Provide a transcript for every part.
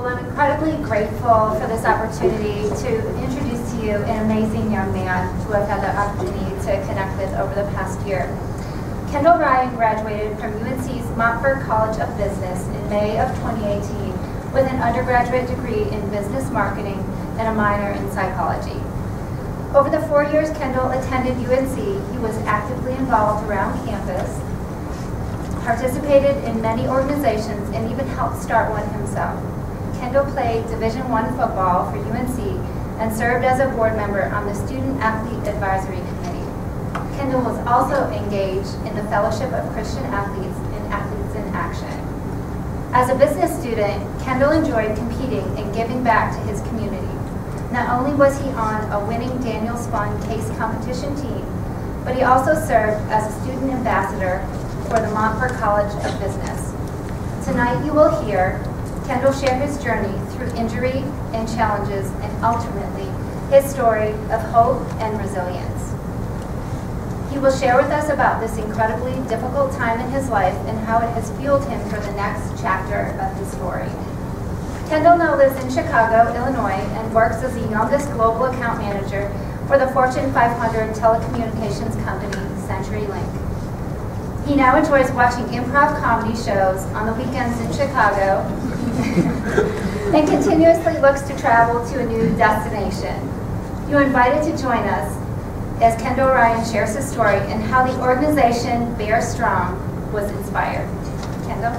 I'm incredibly grateful for this opportunity to introduce to you an amazing young man who I've had the opportunity to connect with over the past year. Kendall Ryan graduated from UNC's Montfort College of Business in May of 2018 with an undergraduate degree in business marketing and a minor in psychology. Over the 4 years Kendall attended UNC, he was actively involved around campus, participated in many organizations, and even helped start one himself. Kendall played Division I football for UNC and served as a board member on the Student Athlete Advisory Committee. Kendall was also engaged in the Fellowship of Christian Athletes and Athletes in Action. As a business student, Kendall enjoyed competing and giving back to his community. Not only was he on a winning Daniel Spun case competition team, but he also served as a student ambassador for the Montfort College of Business. Tonight you will hear Kendall share his journey through injury and challenges, and ultimately his story of hope and resilience. He will share with us about this incredibly difficult time in his life and how it has fueled him for the next chapter of his story. Kendall now lives in Chicago, Illinois, and works as the youngest global account manager for the Fortune 500 telecommunications company, CenturyLink. He now enjoys watching improv comedy shows on the weekends in Chicago and continuously looks to travel to a new destination. You're invited to join us as Kendall Ryan shares his story and how the organization Bear Strong was inspired. Kendall?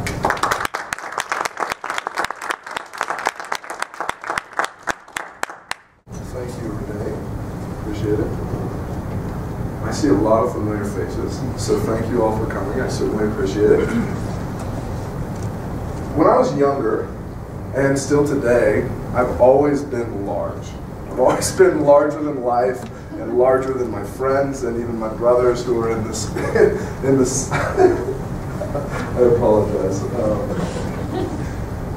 Thank you, Renee. Appreciate it. I see a lot of familiar faces, so thank you all for coming. I certainly appreciate it. When I was younger, and still today, I've always been large. I've always been larger than life and larger than my friends and even my brothers who are in this, I apologize,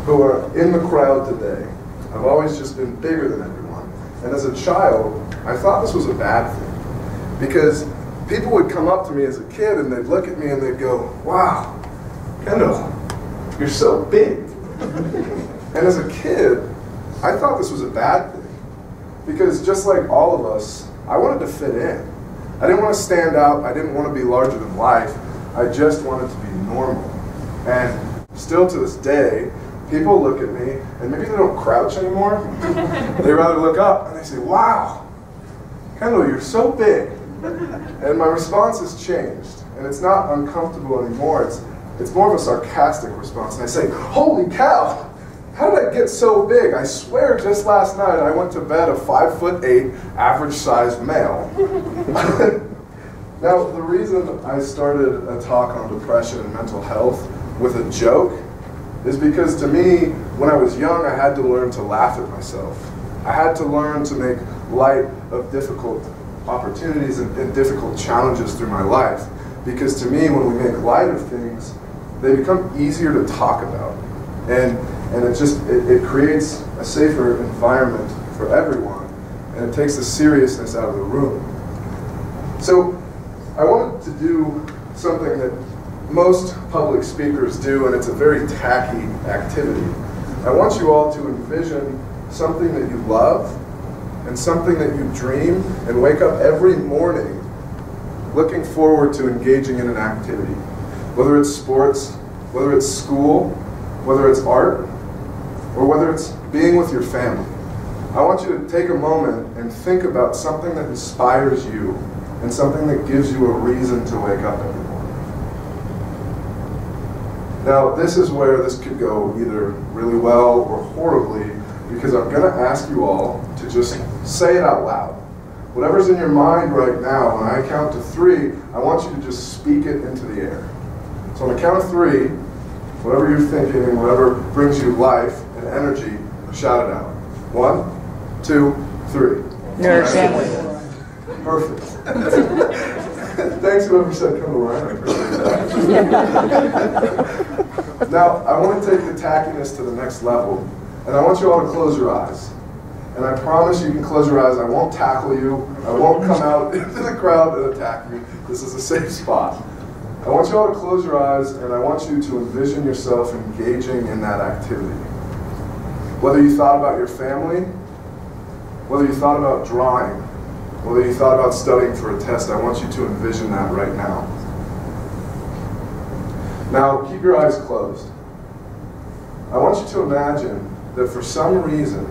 who are in the crowd today. I've always just been bigger than everyone. And as a child, I thought this was a bad thing. Because people would come up to me as a kid and they'd look at me and they'd go, wow, Kendall, you're so big. And as a kid, I thought this was a bad thing. Because just like all of us, I wanted to fit in. I didn't want to stand out. I didn't want to be larger than life. I just wanted to be normal. And still to this day, people look at me and maybe they don't crouch anymore. They rather look up and they say, wow, Kendall, you're so big. And my response has changed, and it's not uncomfortable anymore. It's more of a sarcastic response, and I say, holy cow, how did I get so big? I swear just last night I went to bed a 5'8", average-sized male. Now, the reason I started a talk on depression and mental health with a joke is because to me, when I was young, I had to learn to laugh at myself. I had to learn to make light of difficult opportunities and difficult challenges through my life. Because to me, when we make light of things, they become easier to talk about. And it creates a safer environment for everyone, and it takes the seriousness out of the room. So I wanted to do something that most public speakers do, and it's a very tacky activity. I want you all to envision something that you love and something that you dream and wake up every morning looking forward to engaging in an activity. Whether it's sports, whether it's school, whether it's art, or whether it's being with your family. I want you to take a moment and think about something that inspires you and something that gives you a reason to wake up every morning. Now, this is where this could go either really well or horribly, because I'm going to ask you all to just say it out loud. Whatever's in your mind right now, when I count to 3, I want you to just speak it into the air. So on the count of 3, whatever you're thinking and whatever brings you life and energy, shout it out. 1, 2, 3. Nerd family. Perfect. Thanks whoever said Kendall Ryan. I appreciate that. Now, I want to take the tackiness to the next level, and I want you all to close your eyes. And I promise you can close your eyes. I won't tackle you. I won't come out into the crowd and attack you. This is a safe spot. I want you all to close your eyes, and I want you to envision yourself engaging in that activity. Whether you thought about your family, whether you thought about drawing, whether you thought about studying for a test, I want you to envision that right now. Now, keep your eyes closed. I want you to imagine that for some reason,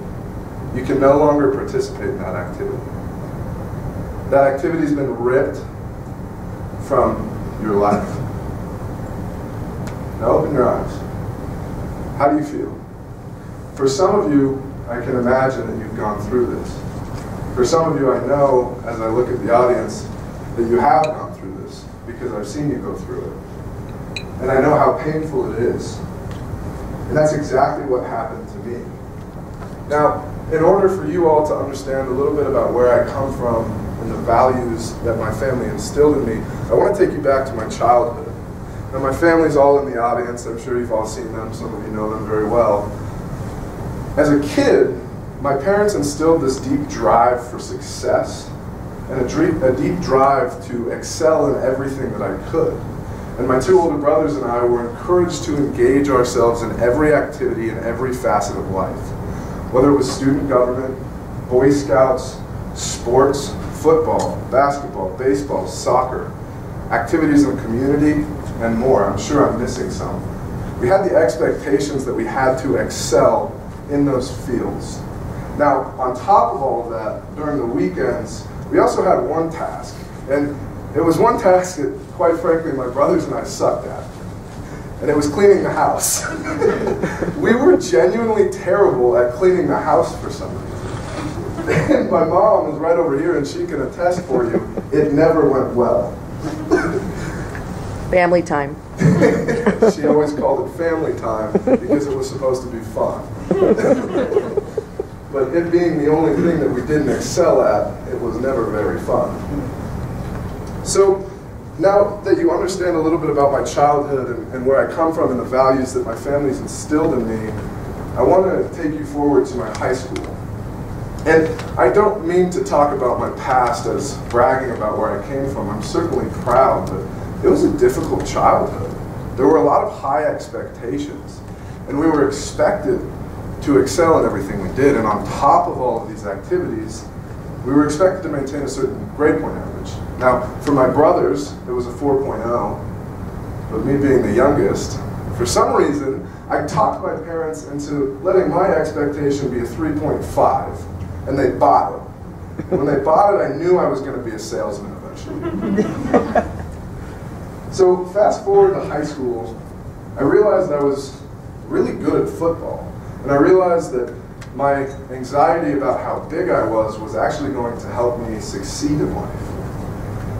you can no longer participate in that activity. That activity's been ripped from your life. Now open your eyes. How do you feel? For some of you, I can imagine that you've gone through this. For some of you, I know, as I look at the audience, that you have gone through this because I've seen you go through it. And I know how painful it is. And that's exactly what happened to me. Now, in order for you all to understand a little bit about where I come from and the values that my family instilled in me, I want to take you back to my childhood. Now, my family's all in the audience. I'm sure you've all seen them. Some of you know them very well. As a kid, my parents instilled this deep drive for success and a deep drive to excel in everything that I could. And my two older brothers and I were encouraged to engage ourselves in every activity in every facet of life. Whether it was student government, Boy Scouts, sports, football, basketball, baseball, soccer, activities in the community, and more. I'm sure I'm missing some. We had the expectations that we had to excel in those fields. Now, on top of all of that, during the weekends, we also had one task. And it was one task that, quite frankly, my brothers and I sucked at. And it was cleaning the house. We were genuinely terrible at cleaning the house for some reason. And my mom is right over here and she can attest for you, it never went well. Family time. She always called it family time because it was supposed to be fun. But it being the only thing that we didn't excel at, it was never very fun. So now that you understand a little bit about my childhood and where I come from and the values that my family's instilled in me, I want to take you forward to my high school. And I don't mean to talk about my past as bragging about where I came from. I'm certainly proud, but it was a difficult childhood. There were a lot of high expectations, and we were expected to excel in everything we did. And on top of all of these activities, we were expected to maintain a certain grade point average. Now, for my brothers, it was a 4.0, but me being the youngest, for some reason, I talked my parents into letting my expectation be a 3.5, and they bought it. And when they bought it, I knew I was going to be a salesman eventually. So fast forward to high school, I realized I was really good at football. And I realized that my anxiety about how big I was actually going to help me succeed in life.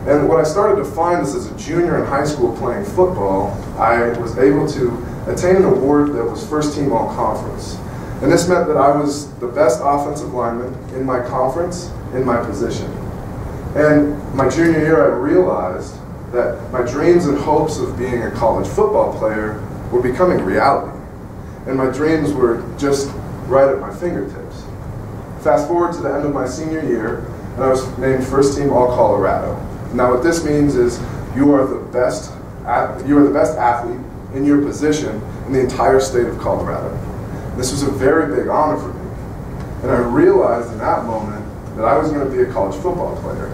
And what I started to find is, as a junior in high school playing football, I was able to attain an award that was first team all conference. And this meant that I was the best offensive lineman in my conference, in my position. And my junior year, I realized that my dreams and hopes of being a college football player were becoming reality. And my dreams were just right at my fingertips. Fast forward to the end of my senior year, and I was named first team All-Colorado. Now what this means is you are the best athlete in your position in the entire state of Colorado. This was a very big honor for me. And I realized in that moment that I was going to be a college football player.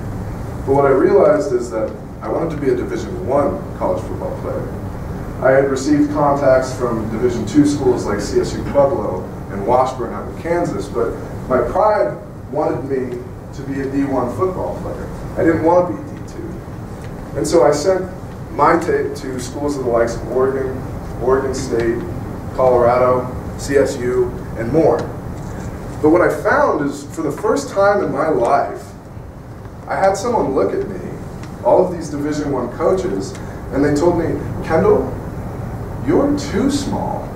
But what I realized is that I wanted to be a Division I college football player. I had received contacts from Division II schools like CSU Pueblo and Washburn out in Kansas, but my pride wanted me to be a D1 football player. I didn't want to be D2. And so I sent my tape to schools of the likes of Oregon, Oregon State, Colorado, CSU, and more. But what I found is, for the first time in my life, I had someone look at me, all of these Division I coaches, and they told me, Kendall, you're too small.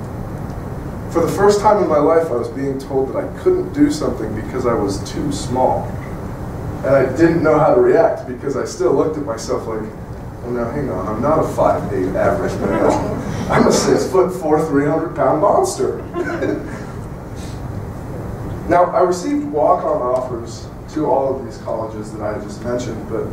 For the first time in my life, I was being told that I couldn't do something because I was too small. And I didn't know how to react because I still looked at myself like, oh no, hang on, I'm not a 5'8" average male. I'm a 6'4", 300-pound monster. Now, I received walk-on offers to all of these colleges that I just mentioned, but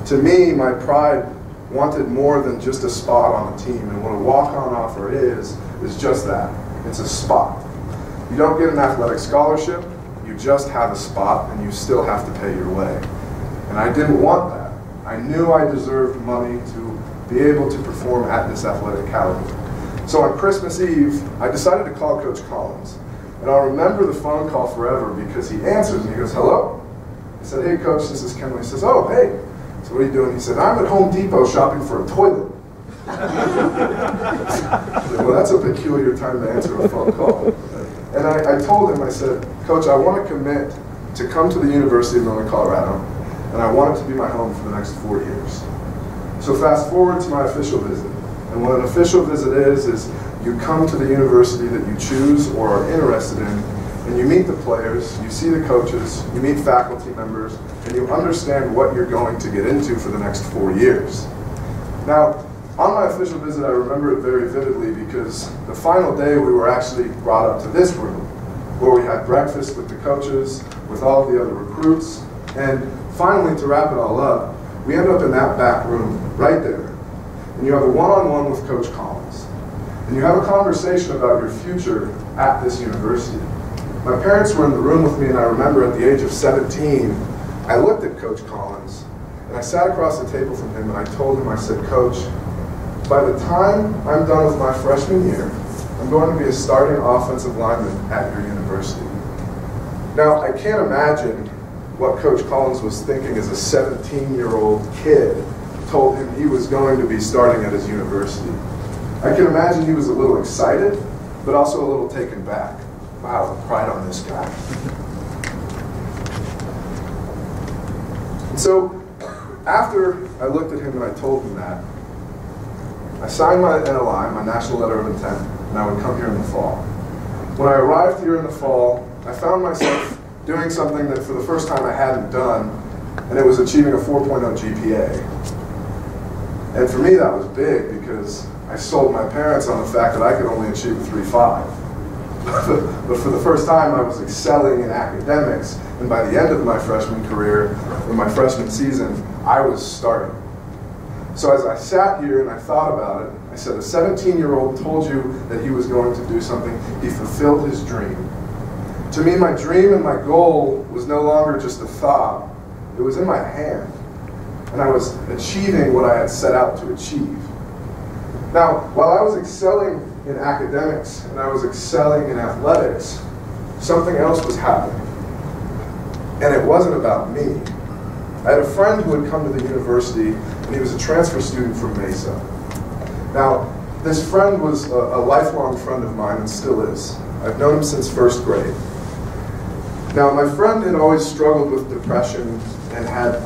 to me, my pride wanted more than just a spot on the team, and what a walk-on offer is just that. It's a spot. You don't get an athletic scholarship, you just have a spot and you still have to pay your way. And I didn't want that. I knew I deserved money to be able to perform at this athletic caliber. So on Christmas Eve, I decided to call Coach Collins. And I'll remember the phone call forever because he answers and he goes, "Hello?" I said, "Hey Coach, this is Kendall." He says, "Oh, hey." So what are you doing? He said, "I'm at Home Depot shopping for a toilet." I said, well, that's a peculiar time to answer a phone call. And I told him, I said, "Coach, I want to commit to come to the University of Northern Colorado, and I want it to be my home for the next 4 years." So fast forward to my official visit. And what an official visit is you come to the university that you choose or are interested in, and you meet the players, you see the coaches, you meet faculty members, and you understand what you're going to get into for the next 4 years. Now, on my official visit, I remember it very vividly because the final day we were actually brought up to this room where we had breakfast with the coaches, with all of the other recruits, and finally, to wrap it all up, we end up in that back room right there, and you have a one-on-one with Coach Collins, and you have a conversation about your future at this university. My parents were in the room with me, and I remember at the age of 17, I looked at Coach Collins, and I sat across the table from him, and I told him, I said, "Coach, by the time I'm done with my freshman year, I'm going to be a starting offensive lineman at your university." Now, I can't imagine what Coach Collins was thinking as a 17-year-old kid told him he was going to be starting at his university. I can imagine he was a little excited, but also a little taken back. Wow, the pride on this guy. And so, after I looked at him and I told him that, I signed my NLI, my National Letter of Intent, and I would come here in the fall. When I arrived here in the fall, I found myself doing something that for the first time I hadn't done, and it was achieving a 4.0 GPA. And for me that was big because I sold my parents on the fact that I could only achieve a 3.5. But for the first time I was excelling in academics, and by the end of my freshman career, in my freshman season, I was starting. So as I sat here and I thought about it, I said, a 17-year-old told you that he was going to do something, he fulfilled his dream. To me, my dream and my goal was no longer just a thought, it was in my hand. And I was achieving what I had set out to achieve. Now, while I was excelling in academics and I was excelling in athletics, something else was happening. And it wasn't about me. I had a friend who had come to the university, and he was a transfer student from Mesa. Now, this friend was a lifelong friend of mine and still is. I've known him since first grade. Now, my friend had always struggled with depression and had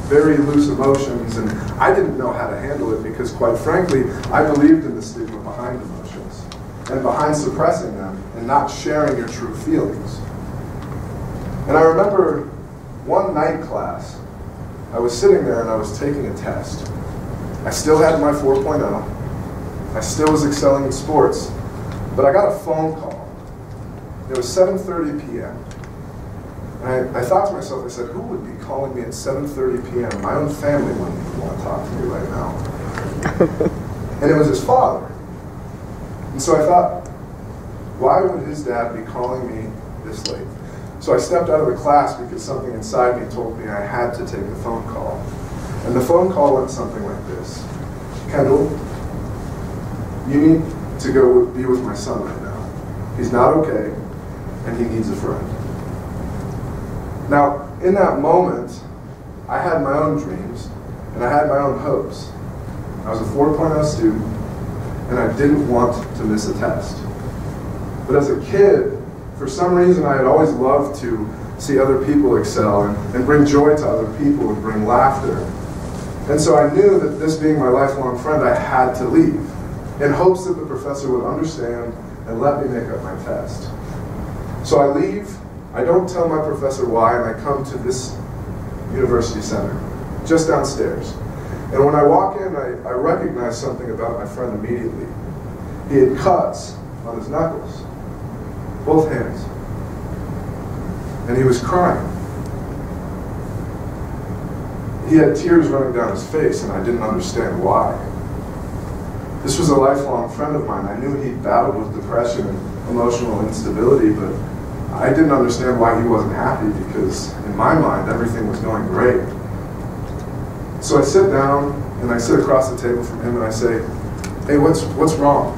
very loose emotions, and I didn't know how to handle it because, quite frankly, I believed in the stigma behind emotions and behind suppressing them and not sharing your true feelings. And I remember one night class, I was sitting there and I was taking a test. I still had my 4.0. I still was excelling in sports, but I got a phone call. It was 7:30 p.m. And I thought to myself, I said, who would be calling me at 7:30 p.m.? My own family wouldn't even want to talk to me right now. And it was his father. And so I thought, why would his dad be calling me this late? So I stepped out of the class because something inside me told me I had to take the phone call. And the phone call went something like this. Kendall, you need to go be with my son right now. He's not okay, and he needs a friend. Now, in that moment, I had my own dreams, and I had my own hopes. I was a 4.0 student, and I didn't want to miss a test. But as a kid, for some reason, I had always loved to see other people excel and bring joy to other people and bring laughter. And so I knew that this being my lifelong friend, I had to leave in hopes that the professor would understand and let me make up my test. So I leave, I don't tell my professor why, and I come to this university center, just downstairs. And when I walk in, I recognize something about my friend immediately. He had cuts on his knuckles, both hands, and he was crying. He had tears running down his face, and I didn't understand why. This was a lifelong friend of mine. I knew he'd battled with depression and emotional instability, but I didn't understand why he wasn't happy, because in my mind, everything was going great. So I sit down and I sit across the table from him and I say, hey, what's wrong?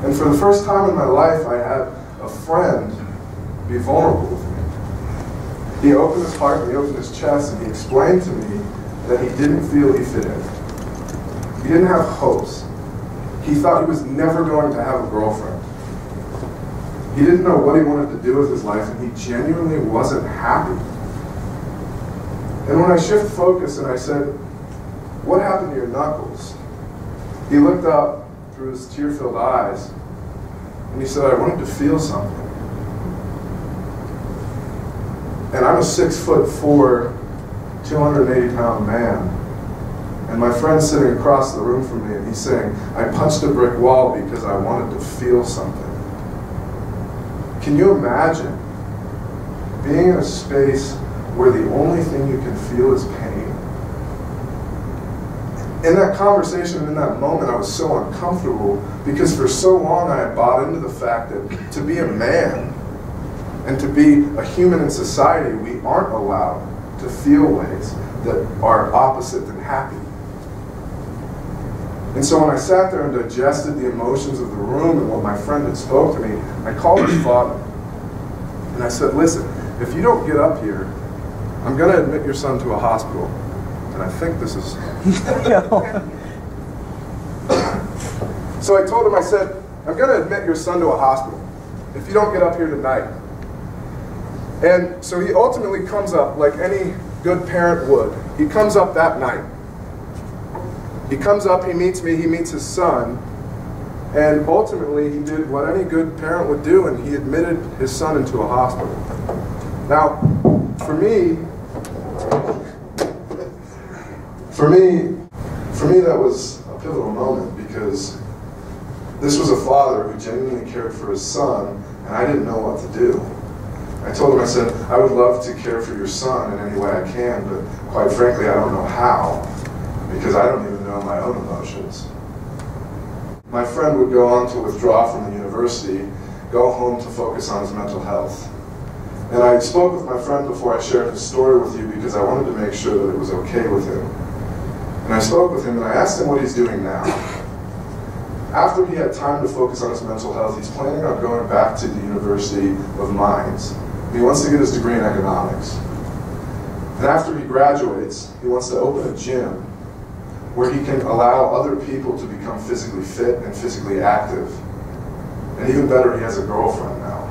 And for the first time in my life, I had a friend be vulnerable with me. He opened his heart and he opened his chest and he explained to me that he didn't feel he fit in. He didn't have hopes. He thought he was never going to have a girlfriend. He didn't know what he wanted to do with his life, and he genuinely wasn't happy. And when I shift focus and I said, what happened to your knuckles? He looked up through his tear-filled eyes and he said, I wanted to feel something. And I'm a 6'4", 280-pound man. And my friend's sitting across the room from me and he's saying, I punched a brick wall because I wanted to feel something. Can you imagine being in a space where the only thing you can feel is pain? In that conversation, in that moment, I was so uncomfortable because for so long I had bought into the fact that to be a man and to be a human in society, we aren't allowed to feel ways that are opposite than happy. And so when I sat there and digested the emotions of the room and what my friend had spoke to me, I called his father. And I said, listen, if you don't get up here, I'm going to admit your son to a hospital. And I think this is... So I told him, I said, I'm going to admit your son to a hospital if you don't get up here tonight. And so he ultimately comes up like any good parent would. He comes up that night. He comes up, he meets me, he meets his son, and ultimately he did what any good parent would do, and he admitted his son into a hospital. Now, for me, that was a pivotal moment, because this was a father who genuinely cared for his son, and I didn't know what to do. I told him, I said, I would love to care for your son in any way I can, but quite frankly, I don't know how, because I don't even know my own emotions. My friend would go on to withdraw from the university, go home to focus on his mental health. And I spoke with my friend before I shared his story with you because I wanted to make sure that it was okay with him. And I spoke with him and I asked him what he's doing now. After he had time to focus on his mental health, he's planning on going back to the University of Mines. He wants to get his degree in economics. And after he graduates, he wants to open a gym where he can allow other people to become physically fit and physically active. And even better, he has a girlfriend now.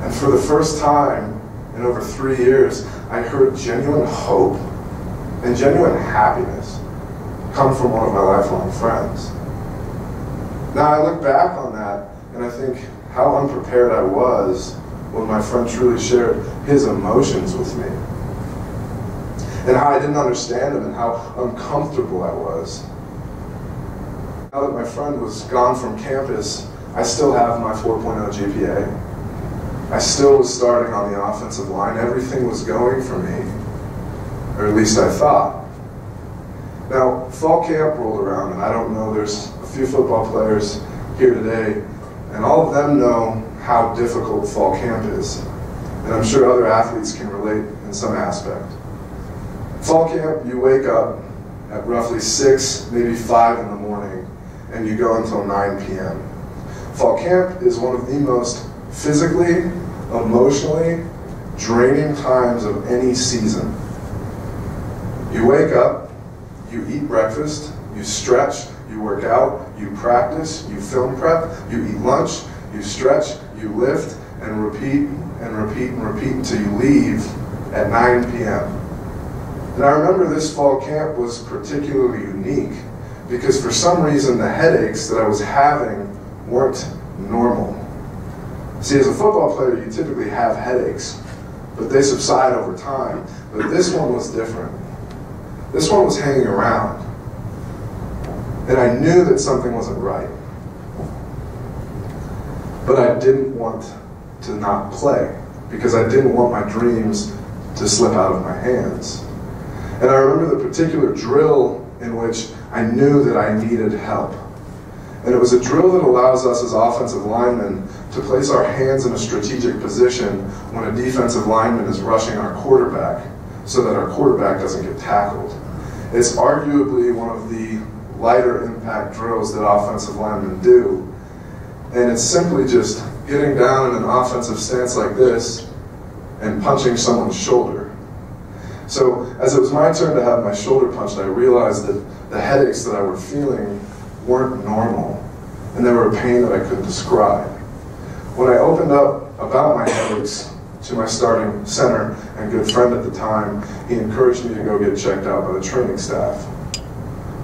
And for the first time in over 3 years, I heard genuine hope and genuine happiness come from one of my lifelong friends. Now I look back on that and I think how unprepared I was when my friend truly shared his emotions with me. And how I didn't understand him and how uncomfortable I was. Now that my friend was gone from campus, I still have my 4.0 GPA. I still was starting on the offensive line. Everything was going for me, or at least I thought. Now, fall camp rolled around, and I don't know, there's a few football players here today, and all of them know how difficult fall camp is. And I'm sure other athletes can relate in some aspect. Fall camp, you wake up at roughly 6, maybe 5 in the morning, and you go until 9 p.m. Fall camp is one of the most physically, emotionally draining times of any season. You wake up, you eat breakfast, you stretch, you work out, you practice, you film prep, you eat lunch, you stretch, you lift, and repeat and repeat and repeat until you leave at 9 p.m. And I remember this fall camp was particularly unique because for some reason the headaches that I was having weren't normal. See, as a football player, you typically have headaches, but they subside over time. But this one was different. This one was hanging around. And I knew that something wasn't right. But I didn't want to not play because I didn't want my dreams to slip out of my hands. And I remember the particular drill in which I knew that I needed help. And it was a drill that allows us as offensive linemen to place our hands in a strategic position when a defensive lineman is rushing our quarterback so that our quarterback doesn't get tackled. It's arguably one of the lighter impact drills that offensive linemen do. And it's simply just getting down in an offensive stance like this and punching someone's shoulder. So as it was my turn to have my shoulder punched, I realized that the headaches that I were feeling weren't normal, and they were a pain that I couldn't describe. When I opened up about my headaches to my starting center and good friend at the time, he encouraged me to go get checked out by the training staff.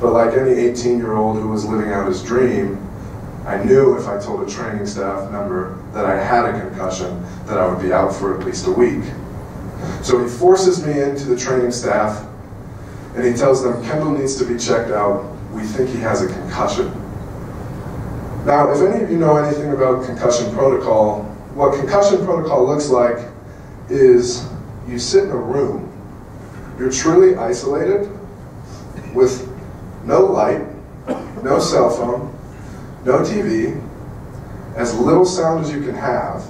But like any 18-year-old who was living out his dream, I knew if I told a training staff member that I had a concussion, that I would be out for at least a week. So he forces me into the training staff, and he tells them, Kendall needs to be checked out. We think he has a concussion. Now, if any of you know anything about concussion protocol, what concussion protocol looks like is you sit in a room, you're truly isolated with no light, no cell phone, no TV, as little sound as you can have.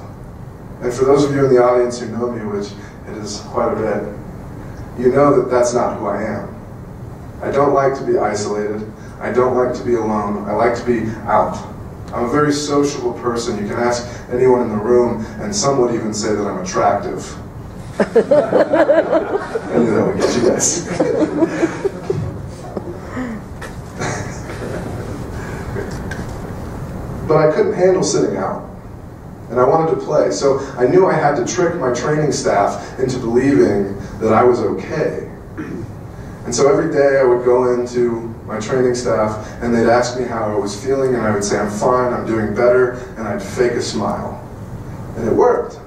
And for those of you in the audience who know me, which it is quite a bit, you know that that's not who I am. I don't like to be isolated. I don't like to be alone. I like to be out. I'm a very sociable person. You can ask anyone in the room, and some would even say that I'm attractive. I knew that would get you guys. But I couldn't handle sitting out, and I wanted to play. So I knew I had to trick my training staff into believing that I was okay. And so every day I would go into my training staff, and they'd ask me how I was feeling, and I would say, I'm fine, I'm doing better, and I'd fake a smile. And it worked.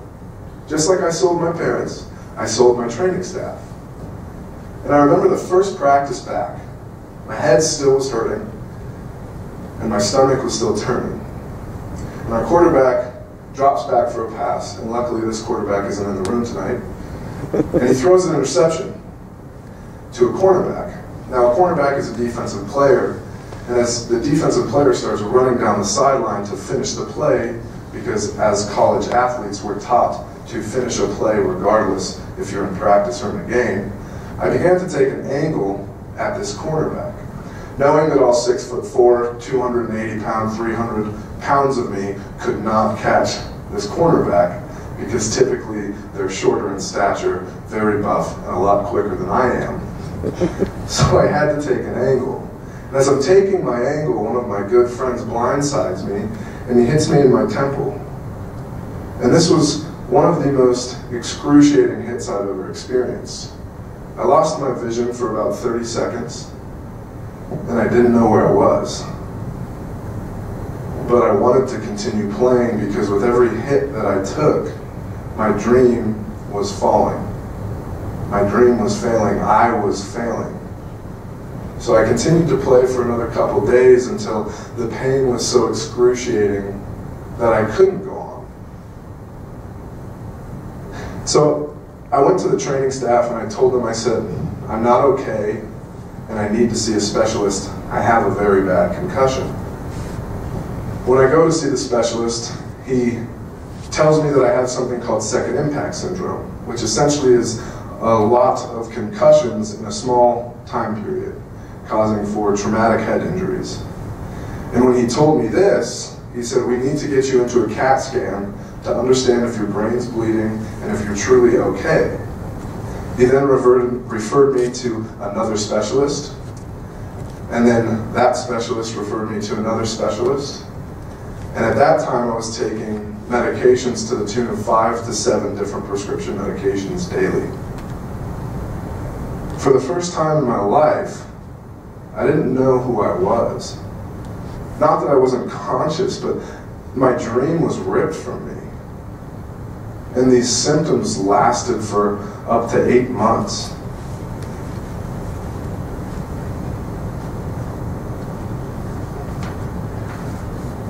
Just like I sold my parents, I sold my training staff. And I remember the first practice back, my head still was hurting, and my stomach was still turning. And our quarterback drops back for a pass, and luckily this quarterback isn't in the room tonight, and he throws an interception to a cornerback. Now, a cornerback is a defensive player, and as the defensive player starts running down the sideline to finish the play, because as college athletes we're taught to finish a play regardless if you're in practice or in a game, I began to take an angle at this cornerback, knowing that all 6'4", 280 pound, 300 pounds of me could not catch this cornerback, because typically they're shorter in stature, very buff, and a lot quicker than I am. So I had to take an angle. And as I'm taking my angle, one of my good friends blindsides me, and he hits me in my temple. And this was one of the most excruciating hits I've ever experienced. I lost my vision for about 30 seconds, and I didn't know where I was. But I wanted to continue playing, because with every hit that I took, my dream was falling. My dream was failing. I was failing. So I continued to play for another couple days until the pain was so excruciating that I couldn't go on. So I went to the training staff and I told them, I said, I'm not okay and I need to see a specialist. I have a very bad concussion. When I go to see the specialist, he tells me that I have something called second impact syndrome, which essentially is a lot of concussions in a small time period, causing for traumatic head injuries. And when he told me this, he said, we need to get you into a CAT scan to understand if your brain's bleeding and if you're truly okay. He then referred me to another specialist, and then that specialist referred me to another specialist. And at that time I was taking medications to the tune of 5 to 7 different prescription medications daily. For the first time in my life, I didn't know who I was. Not that I wasn't conscious, but my dream was ripped from me. And these symptoms lasted for up to 8 months.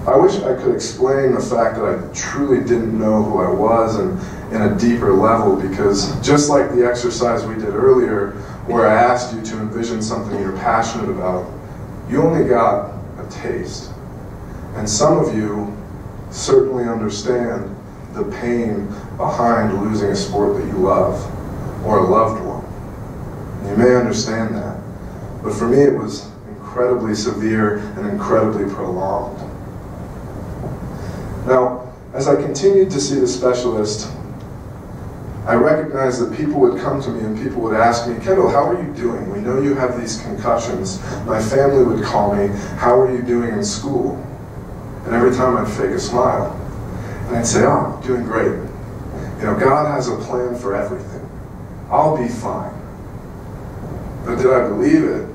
I wish I could explain the fact that I truly didn't know who I was and in a deeper level, because just like the exercise we did earlier, where I asked you to envision something you're passionate about, you only got a taste. And some of you certainly understand the pain behind losing a sport that you love, or a loved one. You may understand that. But for me, it was incredibly severe and incredibly prolonged. Now, as I continued to see the specialist, I recognized that people would come to me and people would ask me, Kendall, how are you doing? We know you have these concussions. My family would call me, how are you doing in school? And every time I'd fake a smile. And I'd say, oh, I'm doing great. You know, God has a plan for everything. I'll be fine. But did I believe it?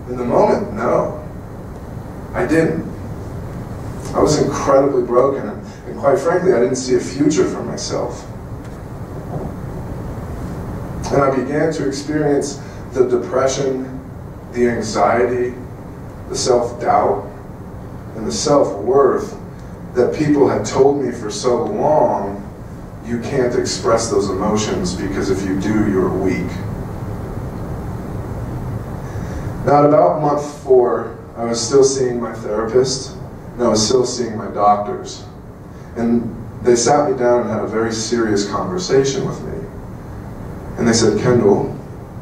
In the moment, no. I didn't. I was incredibly broken, and quite frankly, I didn't see a future for myself. And I began to experience the depression, the anxiety, the self-doubt, and the self-worth that people had told me for so long, you can't express those emotions because if you do, you're weak. Now, at about month 4, I was still seeing my therapist, and I was still seeing my doctors. And they sat me down and had a very serious conversation with me. And they said, Kendall,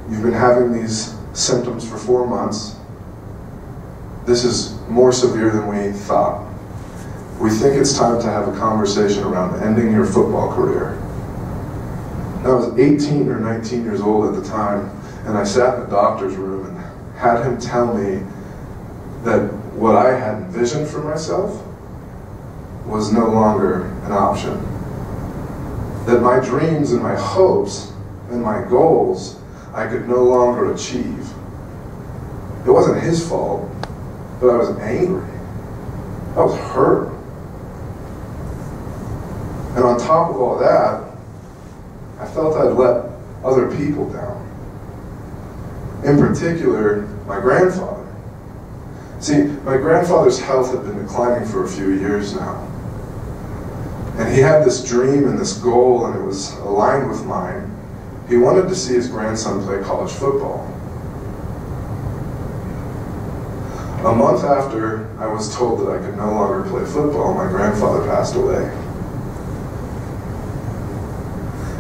you've been having these symptoms for 4 months. This is more severe than we thought. We think it's time to have a conversation around ending your football career. And I was 18 or 19 years old at the time, and I sat in the doctor's room and had him tell me that what I had envisioned for myself was no longer an option. That my dreams and my hopes and my goals I could no longer achieve. It wasn't his fault, but I was angry. I was hurt. And on top of all that, I felt I'd let other people down. In particular, my grandfather. See, my grandfather's health had been declining for a few years now. And he had this dream and this goal, and it was aligned with mine. He wanted to see his grandson play college football. A month after I was told that I could no longer play football, my grandfather passed away.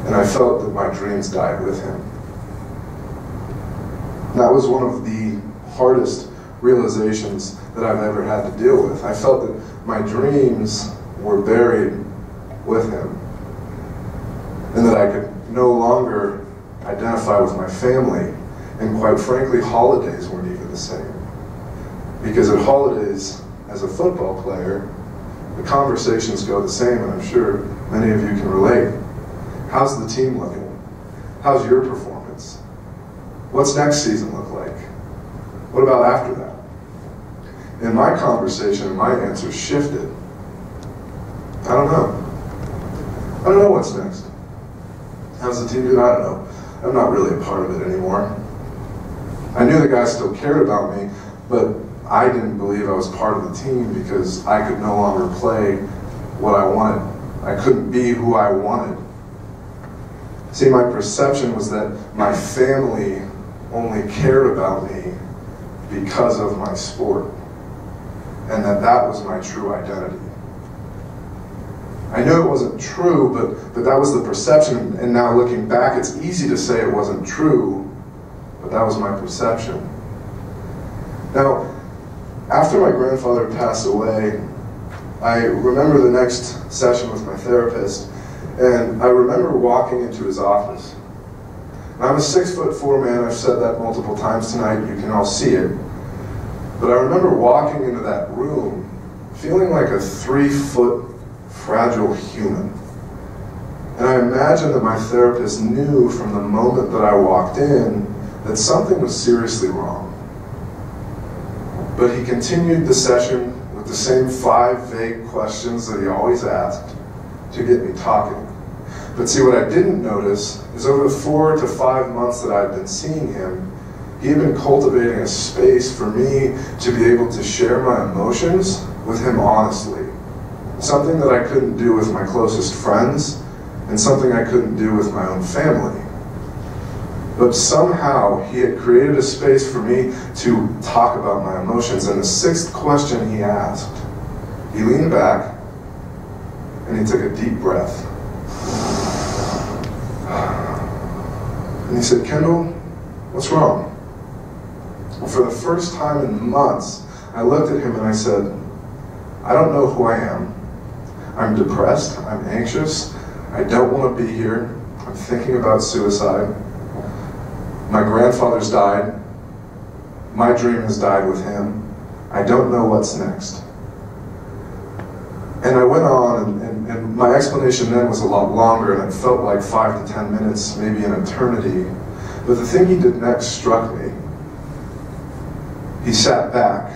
And I felt that my dreams died with him. That was one of the hardest realizations that I've ever had to deal with. I felt that my dreams were buried with him, and that I could no longer identify with my family, and quite frankly, holidays weren't even the same. Because at holidays, as a football player, the conversations go the same, and I'm sure many of you can relate. How's the team looking? How's your performance? What's next season look like? What about after that? In my conversation, my answer shifted. I don't know. I don't know what's next. How's the team doing? I don't know. I'm not really a part of it anymore. I knew the guys still cared about me, but I didn't believe I was part of the team because I could no longer play what I wanted. I couldn't be who I wanted. See, my perception was that my family only cared about me because of my sport, and that was my true identity. I knew it wasn't true, but that was the perception, and now looking back, it's easy to say it wasn't true, but that was my perception. Now, after my grandfather passed away, I remember the next session with my therapist, and I remember walking into his office. And I'm a 6'4" man, I've said that multiple times tonight, you can all see it. But I remember walking into that room, feeling like a 3-foot fragile human. And I imagine that my therapist knew from the moment that I walked in that something was seriously wrong. But he continued the session with the same 5 vague questions that he always asked to get me talking. But see, what I didn't notice is over the 4 to 5 months that I'd been seeing him, he had been cultivating a space for me to be able to share my emotions with him honestly. Something that I couldn't do with my closest friends, and something I couldn't do with my own family. But somehow he had created a space for me to talk about my emotions. And the 6th question he asked, He leaned back and he took a deep breath. And he said, "Kendall, what's wrong?" Well, for the first time in months, I looked at him and I said, "I don't know who I am. I'm depressed, I'm anxious, I don't want to be here, I'm thinking about suicide. My grandfather's died, my dream has died with him, I don't know what's next." And I went on, and my explanation then was a lot longer, and it felt like 5 to 10 minutes, maybe an eternity. But the thing he did next struck me. He sat back,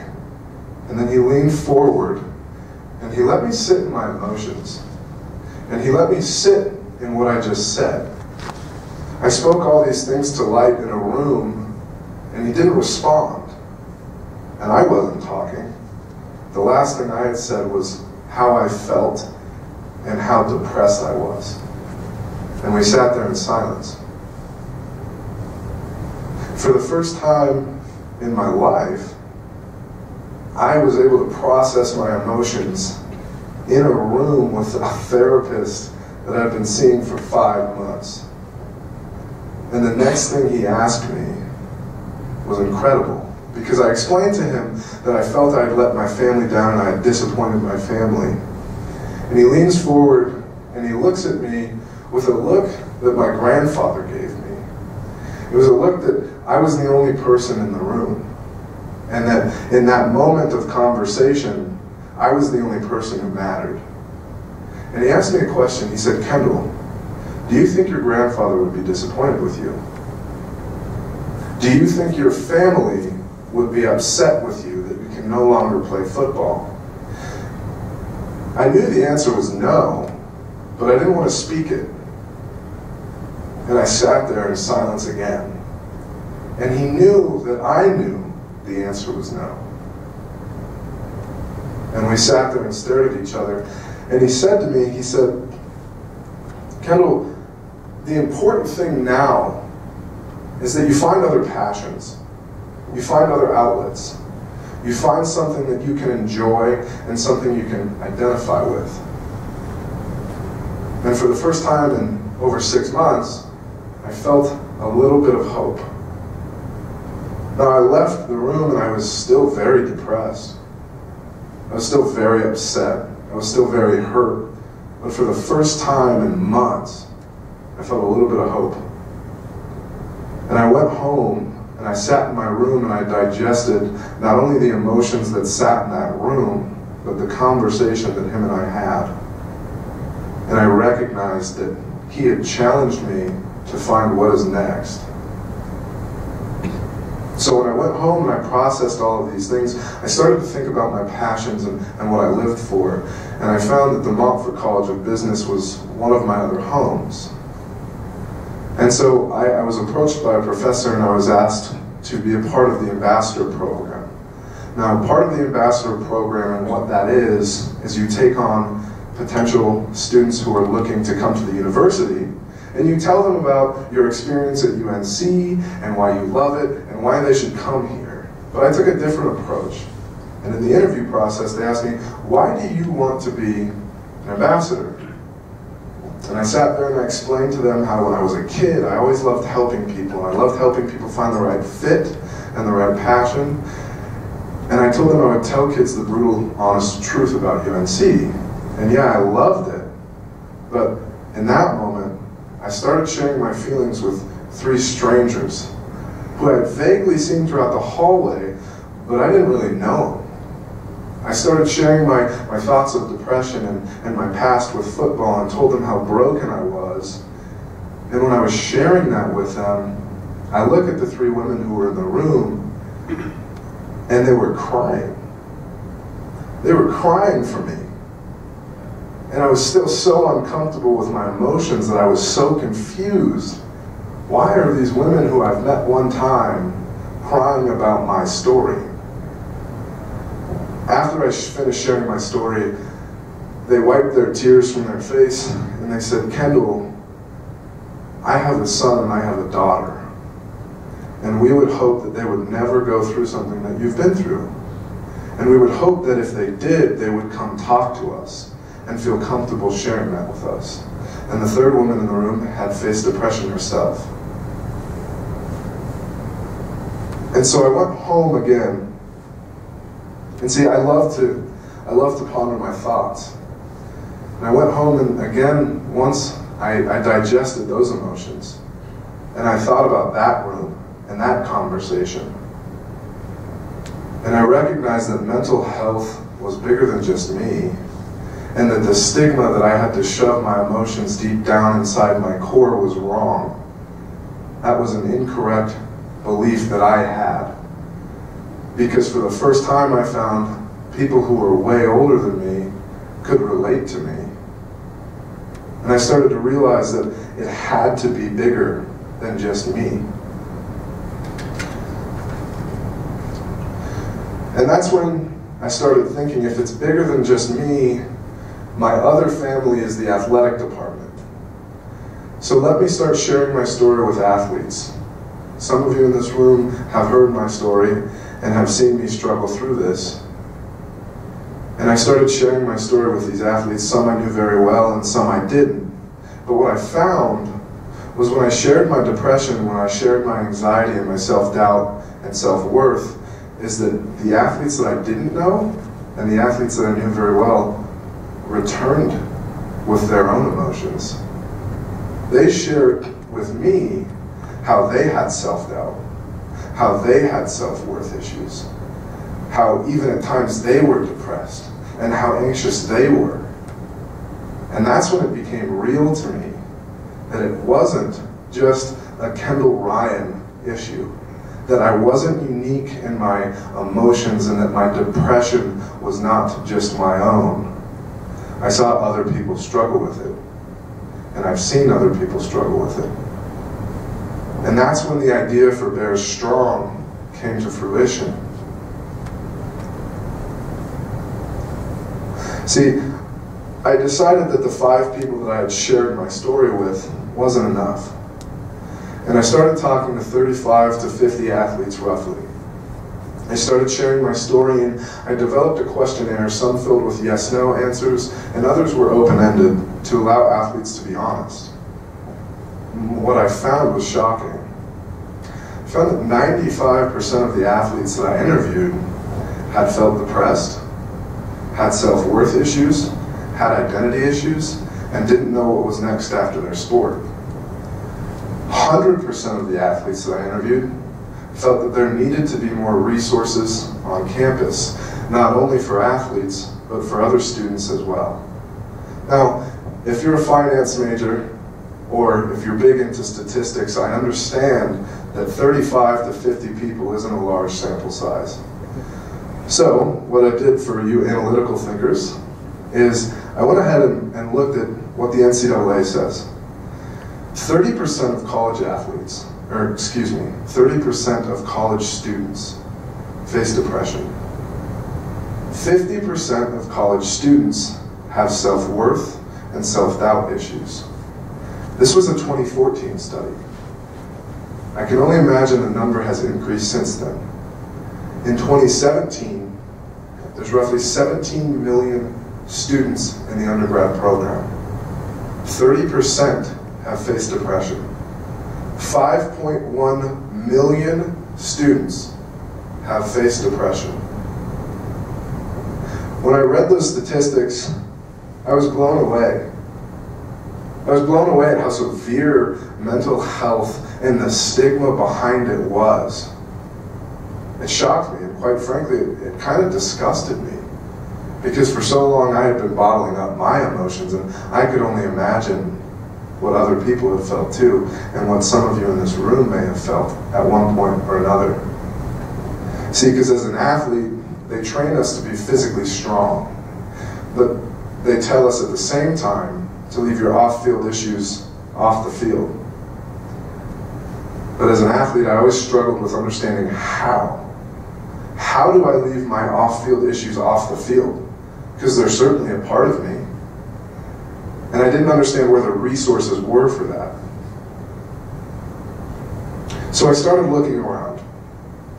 and then he leaned forward, and he let me sit in my emotions. And he let me sit in what I just said. I spoke all these things to light in a room, and he didn't respond. And I wasn't talking. The last thing I had said was how I felt and how depressed I was. And we sat there in silence. For the first time in my life, I was able to process my emotions in a room with a therapist that I've been seeing for 5 months. And the next thing he asked me was incredible, because I explained to him that I felt I had let my family down and I had disappointed my family. And he leans forward and he looks at me with a look that my grandfather gave me. It was a look that I was the only person in the room. And that in that moment of conversation, I was the only person who mattered. And he asked me a question. He said, "Kendall, do you think your grandfather would be disappointed with you? Do you think your family would be upset with you that you can no longer play football?" I knew the answer was no, but I didn't want to speak it. And I sat there in silence again. And he knew that I knew the answer was no. And we sat there and stared at each other. And he said to me, he said, "Kendall, the important thing now is that you find other passions. You find other outlets. You find something that you can enjoy and something you can identify with." And for the first time in over 6 months, I felt a little bit of hope. Now, I left the room and I was still very depressed. I was still very upset. I was still very hurt. But for the first time in months, I felt a little bit of hope. And I went home and I sat in my room and I digested not only the emotions that sat in that room, but the conversation that him and I had. And I recognized that he had challenged me to find what is next. So when I went home and I processed all of these things, I started to think about my passions and what I lived for. And I found that the Montfort College of Business was one of my other homes. And so I was approached by a professor and I was asked to be a part of the ambassador program. Now, part of the ambassador program and what that is you take on potential students who are looking to come to the university, and you tell them about your experience at UNC and why you love it and why they should come here. But I took a different approach. And in the interview process, they asked me, "Why do you want to be an ambassador?" And I sat there and I explained to them how when I was a kid, I always loved helping people. I loved helping people find the right fit and the right passion. And I told them I would tell kids the brutal, honest truth about UNC. And yeah, I loved it. But in that moment, I started sharing my feelings with 3 strangers who I had vaguely seen throughout the hallway, but I didn't really know them. I started sharing my thoughts of depression and my past with football and told them how broken I was. And when I was sharing that with them, I looked at the 3 women who were in the room and they were crying. They were crying for me. And I was still so uncomfortable with my emotions that I was so confused. Why are these women who I've met one time crying about my story? After I finished sharing my story, they wiped their tears from their face and they said, "Kendall, I have a son and I have a daughter. And we would hope that they would never go through something that you've been through. And we would hope that if they did, they would come talk to us and feel comfortable sharing that with us. And the third woman in the room had faced depression herself. And so I went home again. And see, I love to ponder my thoughts. And I went home, and again, once I digested those emotions, and I thought about that room and that conversation. And I recognized that mental health was bigger than just me, and that the stigma that I had to shove my emotions deep down inside my core was wrong. That was an incorrect belief that I had. Because for the first time I found people who were way older than me could relate to me. And I started to realize that it had to be bigger than just me. And that's when I started thinking, if it's bigger than just me, my other family is the athletic department. So let me start sharing my story with athletes. Some of you in this room have heard my story and have seen me struggle through this. And I started sharing my story with these athletes. Some I knew very well and some I didn't. But what I found was when I shared my depression, when I shared my anxiety and my self-doubt and self-worth, is that the athletes that I didn't know and the athletes that I knew very well returned with their own emotions. They shared with me how they had self-doubt, how they had self-worth issues, how even at times they were depressed, and how anxious they were. And that's when it became real to me that it wasn't just a Kendall Ryan issue, that I wasn't unique in my emotions, and that my depression was not just my own. I saw other people struggle with it, and I've seen other people struggle with it. And that's when the idea for Bears Strong came to fruition. See, I decided that the 5 people that I had shared my story with wasn't enough. And I started talking to 35 to 50 athletes roughly. I started sharing my story, and I developed a questionnaire, some filled with yes/no answers, and others were open-ended to allow athletes to be honest. What I found was shocking. I found that 95% of the athletes that I interviewed had felt depressed, had self-worth issues, had identity issues, and didn't know what was next after their sport. 100% of the athletes that I interviewed felt that there needed to be more resources on campus, not only for athletes, but for other students as well. Now, if you're a finance major, or if you're big into statistics, I understand that 35 to 50 people isn't a large sample size. So, what I did for you analytical thinkers is I went ahead and looked at what the NCAA says. 30% of college athletes, or excuse me, 30% of college students face depression. 50% of college students have self-worth and self-doubt issues. This was a 2014 study. I can only imagine the number has increased since then. In 2017, there's roughly 17 million students in the undergrad program. 30% have faced depression. 5.1 million students have faced depression. When I read those statistics, I was blown away. I was blown away at how severe mental health and the stigma behind it was. It shocked me, and quite frankly, it kind of disgusted me. Because for so long I had been bottling up my emotions, and I could only imagine what other people have felt too, and what some of you in this room may have felt at one point or another. See, because as an athlete, they train us to be physically strong, but they tell us at the same time to leave your off-field issues off the field. But as an athlete, I always struggled with understanding how. How do I leave my off-field issues off the field? Because they're certainly a part of me. And I didn't understand where the resources were for that. So I started looking around,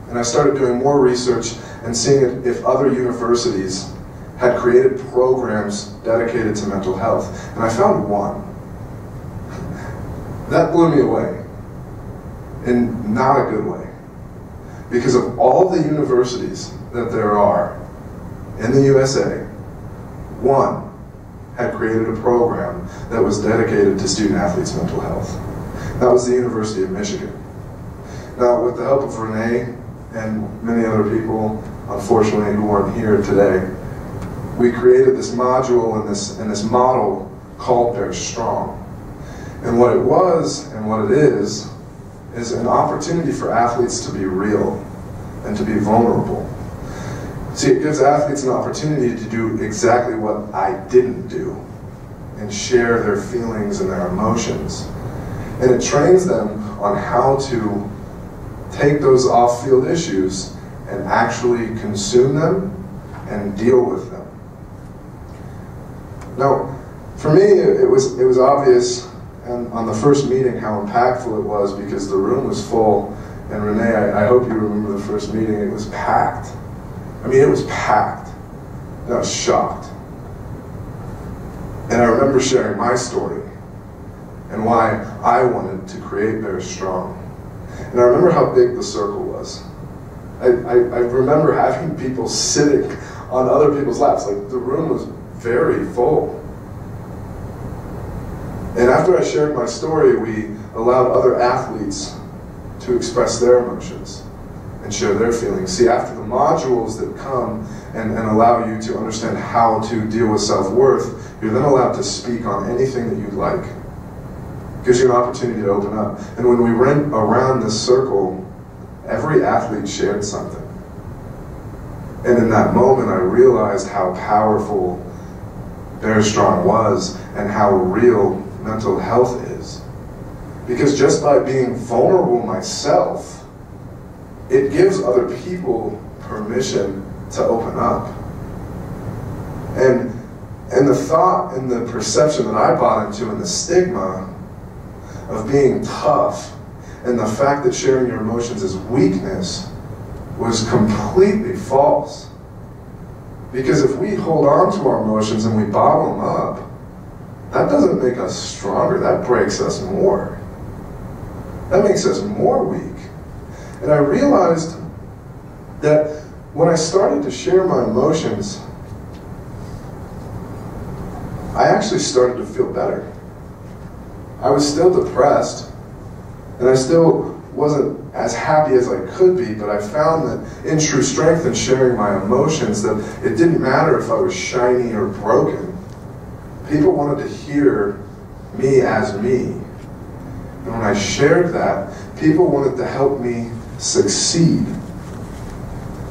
and I started doing more research, and seeing if other universities had created programs dedicated to mental health. And I found one. That blew me away, in not a good way. Because of all the universities that there are in the USA, one had created a program that was dedicated to student athletes' mental health. That was the University of Michigan. Now, with the help of Renee and many other people, unfortunately, who aren't here today, we created this module and this model called Bear Strong. And what it was and what it is an opportunity for athletes to be real and to be vulnerable. See, it gives athletes an opportunity to do exactly what I didn't do and share their feelings and their emotions. And it trains them on how to take those off-field issues and actually consume them and deal with them. Now, for me, it was obvious and on the first meeting how impactful it was, because the room was full. And Renee, I hope you remember the first meeting, it was packed. I mean, it was packed. And I was shocked. And I remember sharing my story and why I wanted to create Bear Strong. And I remember how big the circle was. I remember having people sitting on other people's laps. Like, the room was very full. And after I shared my story, we allowed other athletes to express their emotions and share their feelings. See, after the modules that come and allow you to understand how to deal with self-worth, you're then allowed to speak on anything that you'd like. It gives you an opportunity to open up. And when we went around this circle, every athlete shared something. And in that moment, I realized how powerful Bear Strong was and how real mental health is. Because just by being vulnerable myself, it gives other people permission to open up. And the thought and the perception that I bought into and the stigma of being tough and the fact that sharing your emotions is weakness was completely false. Because if we hold on to our emotions and we bottle them up, that doesn't make us stronger, that breaks us more. That makes us more weak. And I realized that when I started to share my emotions, I actually started to feel better. I was still depressed, and I still wasn't as happy as I could be, but I found that in true strength in sharing my emotions, that it didn't matter if I was shiny or broken. People wanted to hear me as me. And when I shared that, people wanted to help me succeed.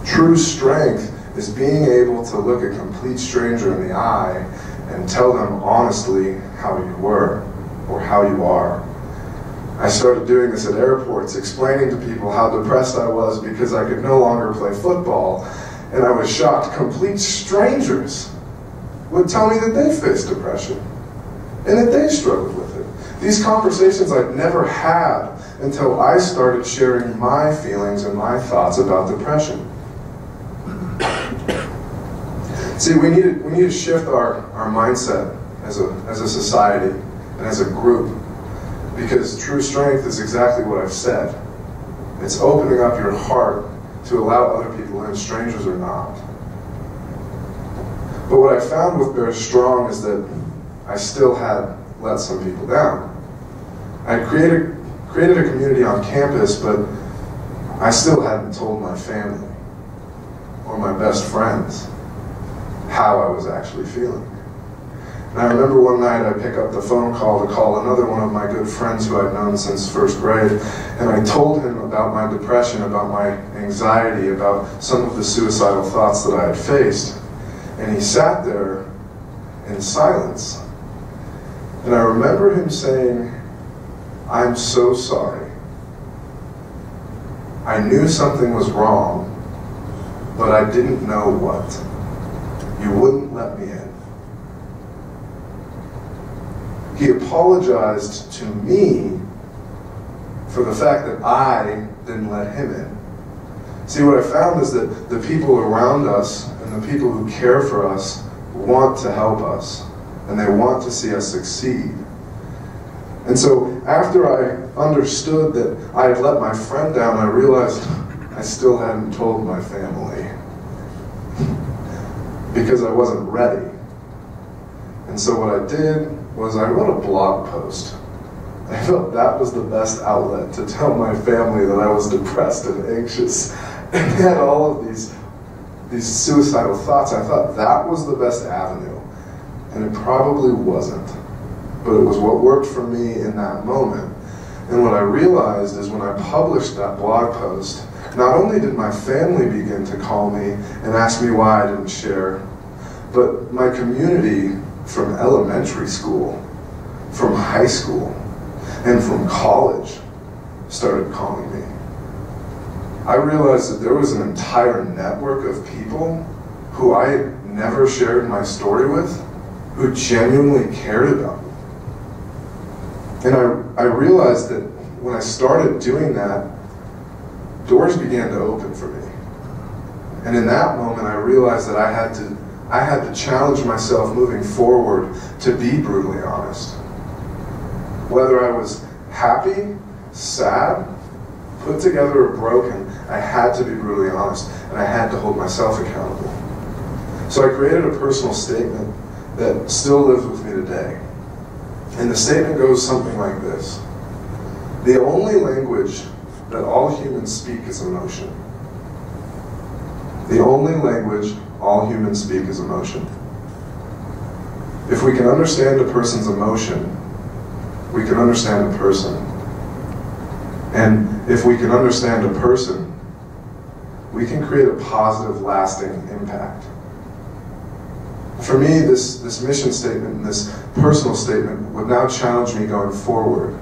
True strength is being able to look a complete stranger in the eye and tell them honestly how you were or how you are. I started doing this at airports, explaining to people how depressed I was because I could no longer play football, and I was shocked. Complete strangers would tell me that they faced depression and that they struggled with it. These conversations I'd never had until I started sharing my feelings and my thoughts about depression. See, we need to shift our mindset as a society and as a group, because true strength is exactly what I've said. It's opening up your heart to allow other people in, strangers or not. But what I found with Bear Strong is that I still had let some people down. I created a community on campus, but I still hadn't told my family or my best friends how I was actually feeling. And I remember one night I picked up the phone call to call another one of my good friends who I'd known since first grade, and I told him about my depression, about my anxiety, about some of the suicidal thoughts that I had faced. And he sat there in silence. And I remember him saying, "I'm so sorry. I knew something was wrong, but I didn't know what. You wouldn't let me in." He apologized to me for the fact that I didn't let him in. See, what I found is that the people around us and the people who care for us want to help us, and they want to see us succeed. And so after I understood that I had let my friend down, I realized I still hadn't told my family because I wasn't ready. And so what I did was I wrote a blog post. I felt that was the best outlet to tell my family that I was depressed and anxious and had all of these suicidal thoughts. I thought that was the best avenue, and it probably wasn't, but it was what worked for me in that moment. And what I realized is when I published that blog post, not only did my family begin to call me and ask me why I didn't share, but my community from elementary school, from high school, and from college started calling me. I realized that there was an entire network of people who I never shared my story with, who genuinely cared about me. And I realized that when I started doing that, doors began to open for me. And in that moment, I realized that I had to challenge myself moving forward to be brutally honest. Whether I was happy, sad, put together, or broken, I had to be brutally honest, and I had to hold myself accountable. So I created a personal statement that still lives with me today. And the statement goes something like this: the only language that all humans speak is emotion. The only language all humans speak is emotion. If we can understand a person's emotion, we can understand a person. And if we can understand a person, we can create a positive, lasting impact. For me, this mission statement and this personal statement would now challenge me going forward.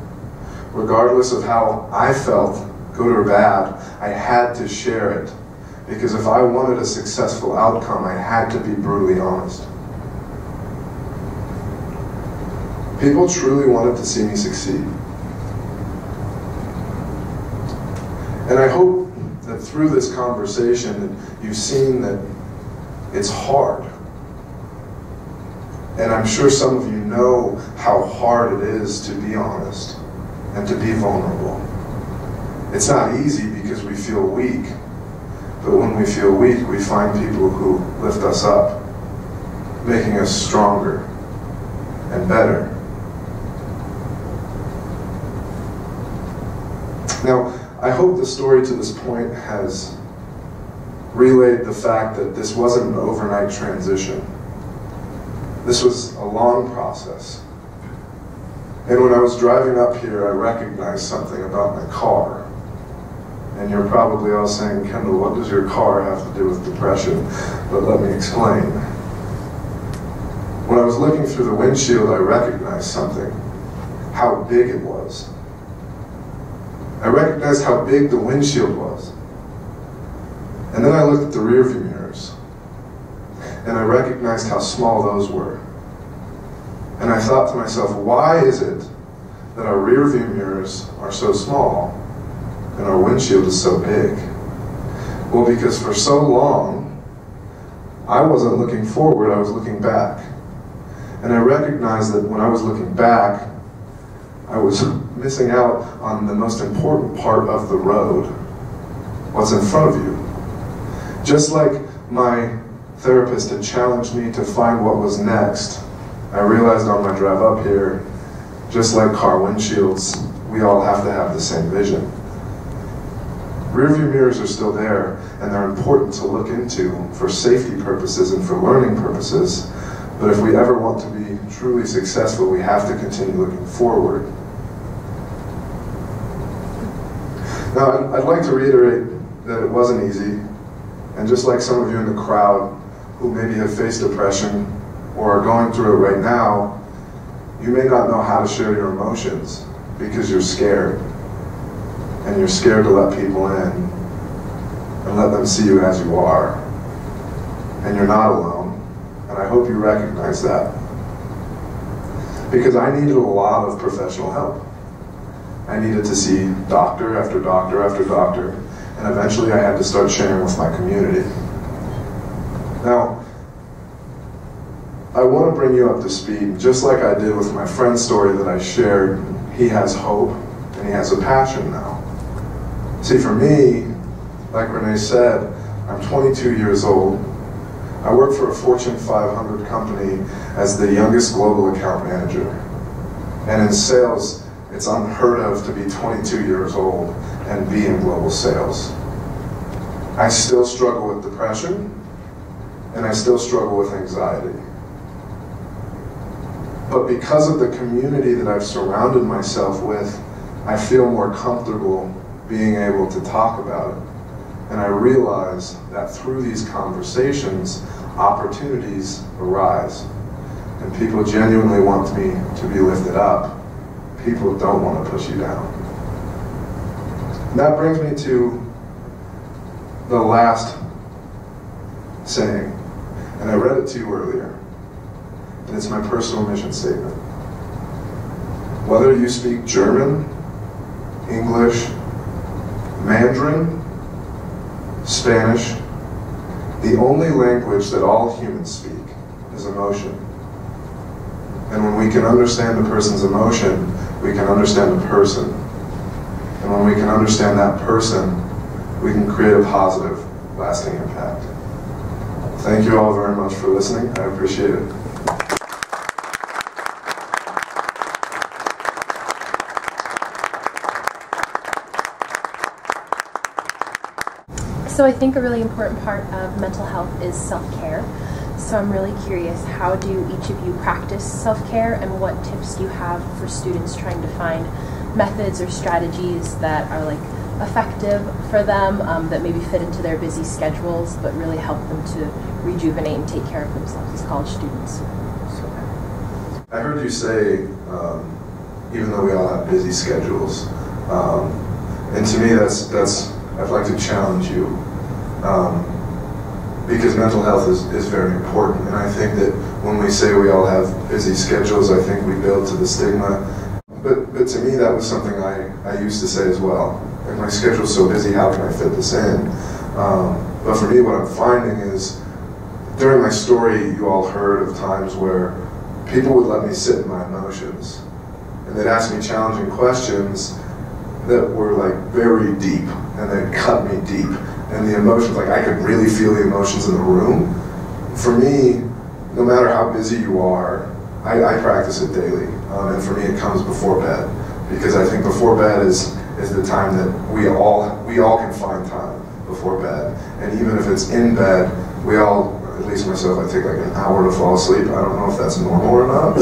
Regardless of how I felt, good or bad, I had to share it. Because if I wanted a successful outcome, I had to be brutally honest. People truly wanted to see me succeed. And I hope that through this conversation that you've seen that it's hard. And I'm sure some of you know how hard it is to be honest and to be vulnerable. It's not easy because we feel weak. But when we feel weak, we find people who lift us up, making us stronger and better. Now, I hope the story to this point has relayed the fact that this wasn't an overnight transition. This was a long process. And when I was driving up here, I recognized something about my car. And you're probably all saying, Kendall, what does your car have to do with depression? But let me explain. When I was looking through the windshield, I recognized something, how big it was. I recognized how big the windshield was. And then I looked at the rearview mirrors, and I recognized how small those were. And I thought to myself, why is it that our rearview mirrors are so small and our windshield is so big? Well, because for so long, I wasn't looking forward, I was looking back. And I recognized that when I was looking back, I was missing out on the most important part of the road, what's in front of you. Just like my therapist had challenged me to find what was next, I realized on my drive up here, just like car windshields, we all have to have the same vision. Rearview mirrors are still there, and they're important to look into for safety purposes and for learning purposes. But if we ever want to be truly successful, we have to continue looking forward. Now, I'd like to reiterate that it wasn't easy, and just like some of you in the crowd who maybe have faced depression or are going through it right now, you may not know how to share your emotions because you're scared. And you're scared to let people in and let them see you as you are. And you're not alone. And I hope you recognize that. Because I needed a lot of professional help. I needed to see doctor after doctor after doctor and eventually I had to start sharing with my community. Now, I want to bring you up to speed, just like I did with my friend's story that I shared. He has hope, and he has a passion now. See, for me, like Renee said, I'm 22 years old. I work for a Fortune 500 company as the youngest global account manager. And in sales, it's unheard of to be 22 years old and be in global sales. I still struggle with depression, and I still struggle with anxiety. But because of the community that I've surrounded myself with, I feel more comfortable being able to talk about it. And I realize that through these conversations, opportunities arise. And people genuinely want me to be lifted up. People don't want to push you down. And that brings me to the last saying. And I read it to you earlier. And it's my personal mission statement. Whether you speak German, English, Mandarin, Spanish, the only language that all humans speak is emotion. And when we can understand a person's emotion, we can understand the person. And when we can understand that person, we can create a positive, lasting impact. Thank you all very much for listening. I appreciate it. So I think a really important part of mental health is self-care. So I'm really curious, how do each of you practice self-care, and what tips do you have for students trying to find methods or strategies that are like effective for them, that maybe fit into their busy schedules, but really help them to rejuvenate and take care of themselves as college students? I heard you say, even though we all have busy schedules, and to me that's I'd like to challenge you, because mental health is very important, and I think that when we say we all have busy schedules, I think we build to the stigma. But to me, that was something I used to say as well. Like, my schedule's so busy, how can I fit this in? But for me, what I'm finding is, during my story, you all heard of times where people would let me sit in my emotions, and they'd ask me challenging questions that were like very deep, and they'd cut me deep. And the emotions, like I could really feel the emotions in the room. For me, no matter how busy you are, I practice it daily. And for me, it comes before bed, because I think before bed is the time that we all can find time before bed. And even if it's in bed, we all, at least myself, I take like an hour to fall asleep. I don't know if that's normal or not.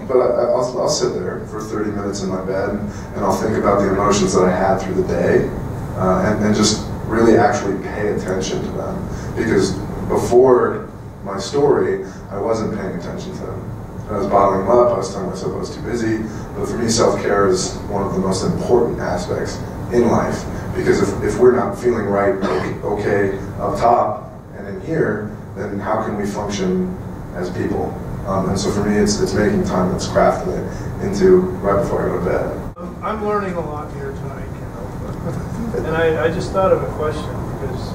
But I'll sit there for 30 minutes in my bed, and I'll think about the emotions that I had through the day, and just really actually pay attention to them. Because before my story, I wasn't paying attention to them. I was bottling them up, I was telling myself I was too busy. But for me, self-care is one of the most important aspects in life. Because if we're not feeling right, okay up top and in here, then how can we function as people? And so for me, it's making time that's crafting it into right before I go to bed. I'm learning a lot here tonight, Kendall. And I just thought of a question, because,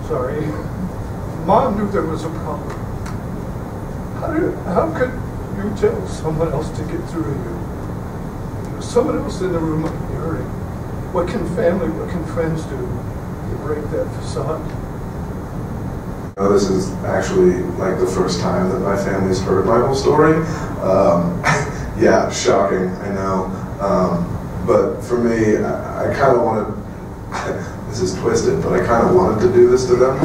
sorry, Mom knew there was a problem. How could you tell someone else to get through to you? Someone else in the room might be hurting. What can family, what can friends do to break that facade? This is actually like the first time that my family's heard my whole story. Yeah, shocking, I know. But for me, I kind of wanted, this is twisted, but I kind of wanted to do this to them.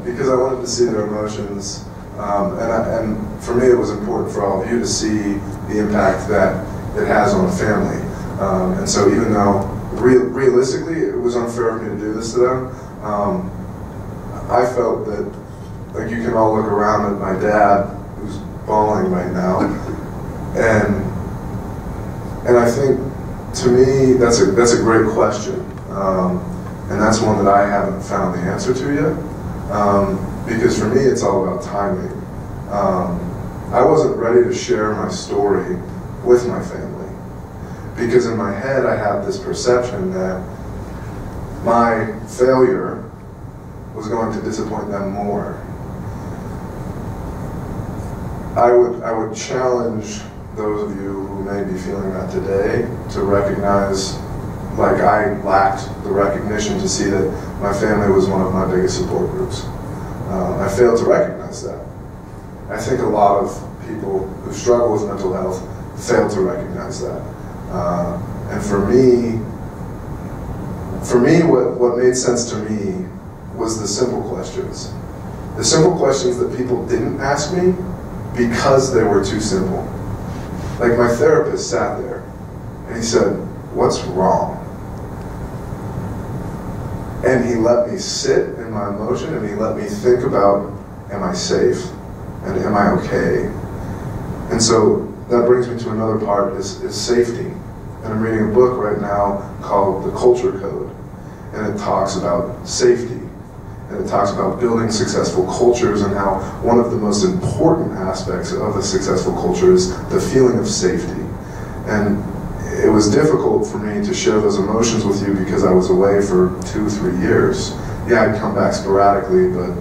Because I wanted to see their emotions. And for me, it was important for all of you to see the impact that it has on a family. And so even though realistically it was unfair of me to do this to them, I felt that, like, you can all look around at my dad, who's bawling right now, and I think, to me, that's a great question, and that's one that I haven't found the answer to yet, because for me, it's all about timing. I wasn't ready to share my story with my family, because in my head I had this perception that my failure was going to disappoint them more. I would challenge those of you who may be feeling that today to recognize, like I lacked the recognition to see that my family was one of my biggest support groups. I failed to recognize that. I think a lot of people who struggle with mental health fail to recognize that. And for me, what made sense to me was the simple questions. The simple questions that people didn't ask me because they were too simple. Like my therapist sat there and he said, "What's wrong?" And he let me sit in my emotion and he let me think about, am I safe? And am I okay? And so that brings me to another part, is safety. And I'm reading a book right now called The Culture Code. And it talks about safety. And it talks about building successful cultures and how one of the most important aspects of a successful culture is the feeling of safety. And it was difficult for me to share those emotions with you because I was away for 2-3 years. Yeah, I'd come back sporadically, but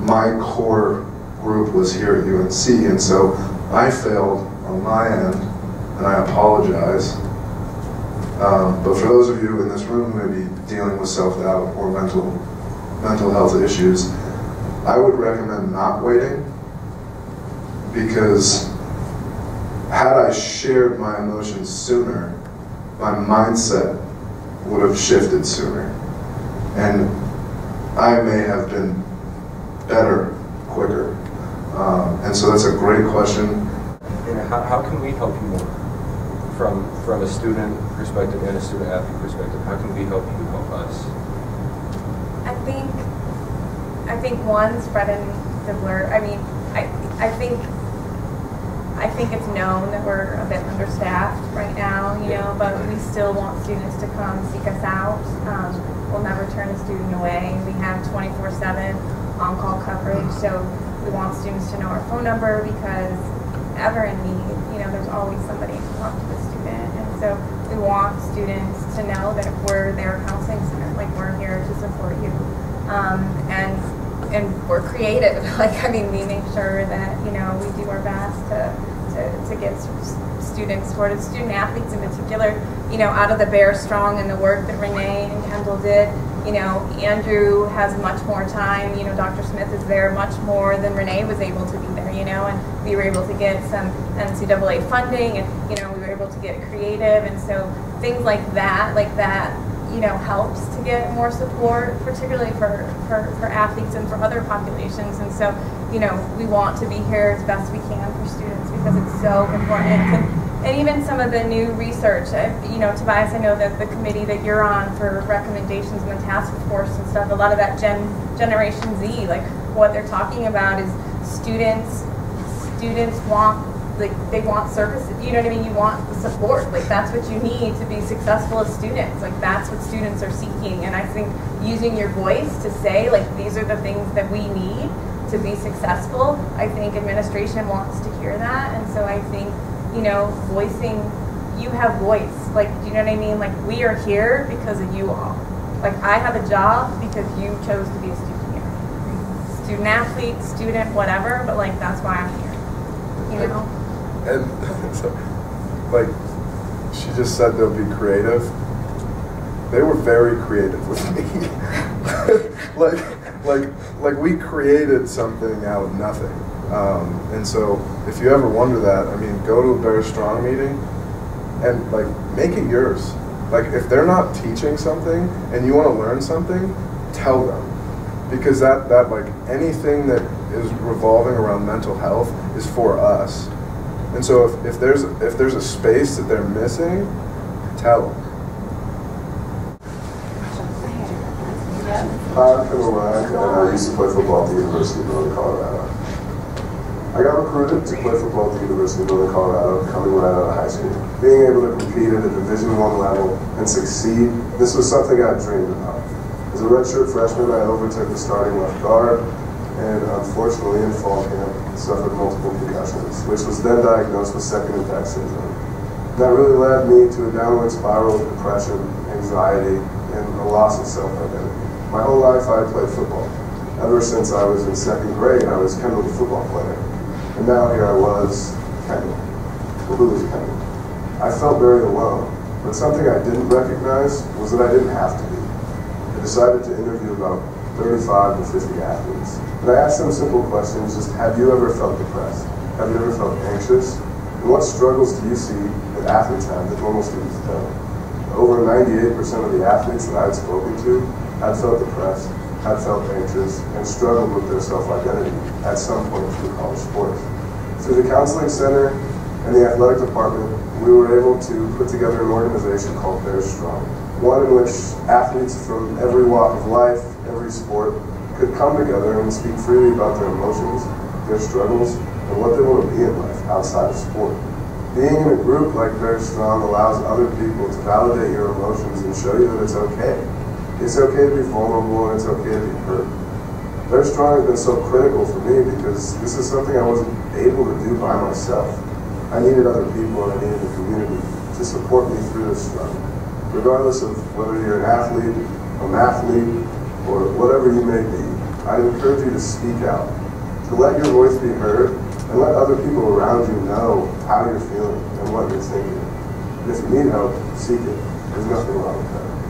my core group was here at UNC, and so I failed on my end, and I apologize. But for those of you in this room who may be dealing with self-doubt or mental health issues, I would recommend not waiting, because had I shared my emotions sooner, my mindset would have shifted sooner. And I may have been better quicker. And so that's a great question. And how can we help you more? From a student perspective and a student athlete perspective, how can we help you help us? I think one, spreading the word. I mean, I think it's known that we're a bit understaffed right now, you know, but we still want students to come seek us out. We'll never turn a student away. We have 24/7 on-call coverage, so we want students to know our phone number, because ever in need, you know, there's always somebody to talk to the student. And so we want students to know that we're their counseling center, like we're here to support you. And we're creative. Like, I mean, we make sure that, you know, we do our best to get students supported, student athletes in particular, you know, out of the Bear Strong and the work that Renee and Kendall did. You know, Andrew has much more time, you know, Dr. Smith is there much more than Renee was able to be there, you know, and we were able to get some NCAA funding, and, you know, we were able to get creative, and so things like that, you know, helps to get more support, particularly for athletes and for other populations. And so, you know, we want to be here as best we can for students because it's so important. And even some of the new research, you know, Tobias, I know that the committee that you're on for recommendations and the task force and stuff, a lot of that Generation Z, like what they're talking about is students want, like, they want services, you know what I mean? You want the support, like that's what you need to be successful as students, like that's what students are seeking. And I think using your voice to say, like, these are the things that we need to be successful, I think administration wants to hear that. And so I think, you know, voicing, you have voice, like, do you know what I mean? Like, we are here because of you all. Like, I have a job because you chose to be a student here. Student athlete, student, whatever, but like, that's why I'm here, you know? And so, like, she just said they'll be creative. They were very creative with me. like we created something out of nothing. And so if you ever wonder that, I mean, go to a Bear Strong meeting and like make it yours. Like if they're not teaching something and you want to learn something, tell them. Because that like anything that is revolving around mental health is for us. And so if there's a space that they're missing, tell them. Hi, I'm Kendall Ryan, and I used to play football at the University of Northern Colorado. I got recruited to play football at the University of Northern Colorado coming right out of high school. Being able to compete at a Division I level and succeed, this was something I dreamed about. As a redshirt freshman, I overtook the starting left guard, and unfortunately in fall camp, suffered multiple concussions, which was then diagnosed with second impact syndrome. That really led me to a downward spiral of depression, anxiety, and a loss of self-identity. My whole life I played football. Ever since I was in 2nd grade, I was Kendall the football player. And now here I was, Kendall. Well, who was Kendall? I felt very alone, but something I didn't recognize was that I didn't have to be. I decided to interview about 35 to 50 athletes. And I asked them simple questions, just have you ever felt depressed? Have you ever felt anxious? And what struggles do you see that athletes have that normal students don't? Over 98% of the athletes that I had spoken to had felt depressed, had felt anxious, and struggled with their self-identity at some point through college sports. Through the counseling center and the athletic department, we were able to put together an organization called Bears Strong, one in which athletes from every walk of life, every sport, could come together and speak freely about their emotions, their struggles, and what they want to be in life outside of sport. Being in a group like Bears Strong allows other people to validate your emotions and show you that it's okay. It's okay to be vulnerable and it's okay to be hurt. Bears Strong has been so critical for me because this is something I wasn't able to do by myself. I needed other people and I needed a community to support me through this struggle. Regardless of whether you're an athlete, a mathlete, or whatever you may be, I encourage you to speak out, to let your voice be heard, and let other people around you know how you're feeling and what you're thinking. And if you need help, seek it. There's nothing wrong with that.